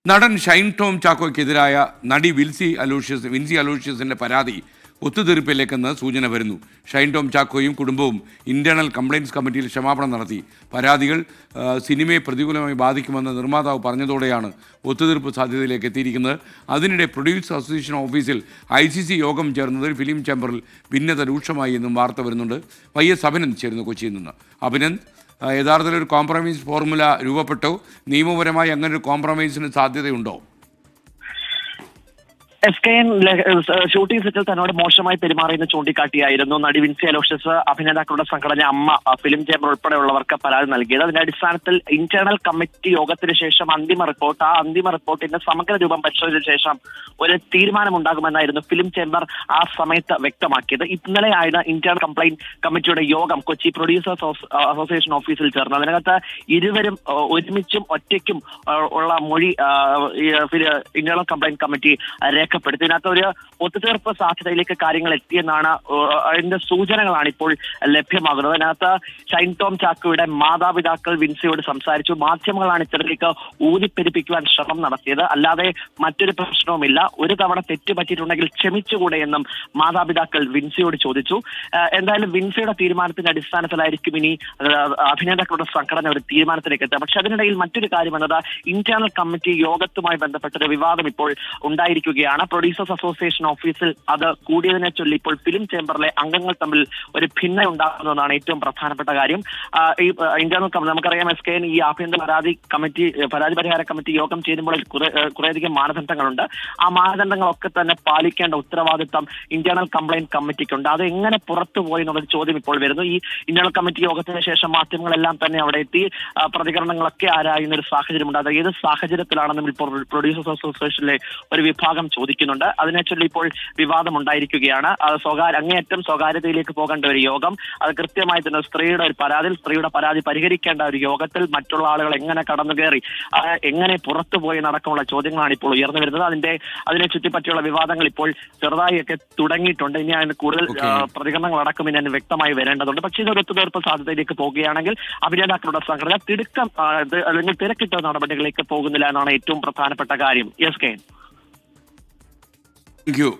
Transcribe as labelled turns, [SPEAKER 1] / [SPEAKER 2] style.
[SPEAKER 1] നടൻ ഷൈൻ ടോം ചാക്കോയ്ക്കെതിരായ നടി വിൻസി അലോഷ്യസിന്റെ പരാതി ഒത്തുതീർപ്പിലേക്കെന്ന് സൂചന വരുന്നു. ഷൈൻ ടോം ചാക്കോയും കുടുംബവും ഇന്റേണൽ കംപ്ലയിൻസ് കമ്മിറ്റിയിൽ ക്ഷമാപണം നടത്തി. പരാതികൾ സിനിമയെ പ്രതികൂലമായി ബാധിക്കുമെന്ന് നിർമ്മാതാവ് പറഞ്ഞതോടെയാണ് ഒത്തുതീർപ്പ് സാധ്യതയിലേക്ക് എത്തിയിരിക്കുന്നത്. അതിനിടെ പ്രൊഡ്യൂസേഴ്സ് അസോസിയേഷൻ ഓഫീസിൽ ICC യോഗം ചേർന്നതിൽ ഫിലിം ചേംബറിൽ ഭിന്നത രൂക്ഷമായി എന്നും വാർത്ത വരുന്നുണ്ട്. YS അഭിനന്ദ് ചേരുന്നു കൊച്ചിയിൽ നിന്ന്. അഭിനന്ദ്, യഥാർത്ഥത്തിൽ ഒരു കോംപ്രമൈസ് ഫോർമുല രൂപപ്പെട്ടോ? നിയമപരമായി അങ്ങനെ ഒരു കോംപ്രമൈസിന് സാധ്യതയുണ്ടോ?
[SPEAKER 2] SKN ഷൂട്ടിംഗ് സെറ്റിൽ തന്നോട് മോശമായി പെരുമാറിയെന്ന് ചൂണ്ടിക്കാട്ടിയായിരുന്നു നടി വിൻസി അലോഷ്യസ് അഭിനേതാക്കളുടെ സംഘടന അമ്മ ഫിലിം ചേംബർ ഉൾപ്പെടെയുള്ളവർക്ക് പരാതി നൽകിയത്. അതിന്റെ അടിസ്ഥാനത്തിൽ ഇന്റേണൽ കമ്മിറ്റി യോഗത്തിന് ശേഷം അന്തിമ റിപ്പോർട്ടിന്റെ സമഗ്ര രൂപം പരിശോധിച്ച ശേഷം ഒരു തീരുമാനമുണ്ടാകുമെന്നായിരുന്നു ഫിലിം ചേംബർ ആ സമയത്ത് വ്യക്തമാക്കിയത്. ഇന്നലെയാണ് ഇന്റേണൽ കംപ്ലയിന്റ് കമ്മിറ്റിയുടെ യോഗം കൊച്ചി പ്രൊഡ്യൂസേഴ്സ് അസോസിയേഷൻ ഓഫീസിൽ ചേർന്നത്. അതിനകത്ത് ഇരുവരും ഒരുമിച്ചും ഒറ്റയ്ക്കും ഉള്ള മൊഴി ഇന്റേണൽ കംപ്ലയിന്റ് കമ്മിറ്റി രേഖപ്പെടുത്തി. ഇതിനകത്ത് ഒരു ഒത്തുതീർപ്പ് സാധ്യതയിലേക്ക് കാര്യങ്ങൾ എത്തിയെന്നാണ് അതിന്റെ സൂചനകളാണ് ഇപ്പോൾ ലഭ്യമാകുന്നത്. അതിനകത്ത് ഷൈൻ ടോം ചാക്കോയുടെ മാതാപിതാക്കൾ വിൻസിയോട് സംസാരിച്ചു. മാധ്യമങ്ങളാണ് ഇത്തരത്തിലേക്ക് ഊതിപ്പെരിപ്പിക്കുവാൻ ശ്രമം നടത്തിയത്, അല്ലാതെ മറ്റൊരു പ്രശ്നവുമില്ല. ഒരു തവണ തെറ്റ് പറ്റിയിട്ടുണ്ടെങ്കിൽ ക്ഷമിച്ചുകൂടെ എന്നും മാതാപിതാക്കൾ വിൻസിയോട് ചോദിച്ചു. എന്തായാലും വിൻസിയുടെ തീരുമാനത്തിന്റെ അടിസ്ഥാനത്തിലായിരിക്കും ഇനി അഭിനേതാക്കളുടെ സംഘടന ഒരു തീരുമാനത്തിലേക്ക് എത്തുക. പക്ഷെ അതിനിടയിൽ മറ്റൊരു കാര്യം എന്നത് ഇന്റേണൽ കമ്മിറ്റി യോഗത്തുമായി ബന്ധപ്പെട്ടൊരു വിവാദം ഇപ്പോൾ ഉണ്ടായിരിക്കുകയാണ്. പ്രൊഡ്യൂസേഴ്സ് അസോസിയേഷൻ ഓഫീസിൽ അത് കൂടിയതിനെ ചൊല്ലി ഇപ്പോൾ ഫിലിം ചേംബറിലെ അംഗങ്ങൾ തമ്മിൽ ഒരു ഭിന്നത ഉണ്ടാകുന്നതാണ് ഏറ്റവും പ്രധാനപ്പെട്ട കാര്യം. ഈ ഇന്റേണൽ നമുക്കറിയാം, SKN ഈ ആഭ്യന്തര പരാതി പരിഹാര കമ്മിറ്റി യോഗം ചേരുമ്പോൾ കുറേയധികം മാനദണ്ഡങ്ങളുണ്ട്. ആ മാനദണ്ഡങ്ങളൊക്കെ തന്നെ പാലിക്കേണ്ട ഉത്തരവാദിത്തം ഇന്റേണൽ കംപ്ലയിന്റ് കമ്മിറ്റിക്കുണ്ട്. അത് എങ്ങനെ പുറത്തുപോയി എന്നുള്ളൊരു ചോദ്യം ഇപ്പോൾ വരുന്നു. ഈ ഇന്റേണൽ കമ്മിറ്റി യോഗത്തിന് ശേഷം മാധ്യമങ്ങളെല്ലാം തന്നെ അവിടെ എത്തി പ്രതികരണങ്ങളൊക്കെ ആരായുന്ന ഒരു സാഹചര്യമുണ്ട്. അത് ഏത് സാഹചര്യത്തിലാണെന്നും ഇപ്പോൾ പ്രൊഡ്യൂസേഴ്സ് അസോസിയേഷനിലെ ഒരു വിഭാഗം ചോദിക്കുന്നുണ്ട്. അതിനെ ചൊല്ലി ഇപ്പോൾ വിവാദം ഉണ്ടായിരിക്കുകയാണ്. അത് അങ്ങേയറ്റം സ്വകാര്യതയിലേക്ക് പോകേണ്ട ഒരു യോഗം, അത് കൃത്യമായി തന്നെ സ്ത്രീയുടെ പരാതി പരിഹരിക്കേണ്ട ഒരു യോഗത്തിൽ മറ്റുള്ള ആളുകൾ എങ്ങനെ കടന്നു കയറി എങ്ങനെ പുറത്തുപോയി നടക്കാനുള്ള ചോദ്യങ്ങളാണ് ഇപ്പോൾ ഉയർന്നു വരുന്നത്. അതിനെ ചുറ്റിപ്പറ്റിയുള്ള വിവാദങ്ങൾ ഇപ്പോൾ ചെറുതായൊക്കെ തുടങ്ങിയിട്ടുണ്ട്. ഇനി അതിന് കൂടുതൽ പ്രതികരണങ്ങൾ അടക്കം ഇനി അതിന് വ്യക്തമായി വരേണ്ടതുണ്ട്. പക്ഷേ ഇതൊരു ഒത്തുതീർപ്പ് സാധ്യതയിലേക്ക് പോകുകയാണെങ്കിൽ അഭിനേതാക്കളുടെ സംഘടന അല്ലെങ്കിൽ തിരക്കിട്ട നടപടികളിലേക്ക് പോകുന്നില്ല എന്നാണ് ഏറ്റവും പ്രധാനപ്പെട്ട കാര്യം. SKN.
[SPEAKER 1] Thank you.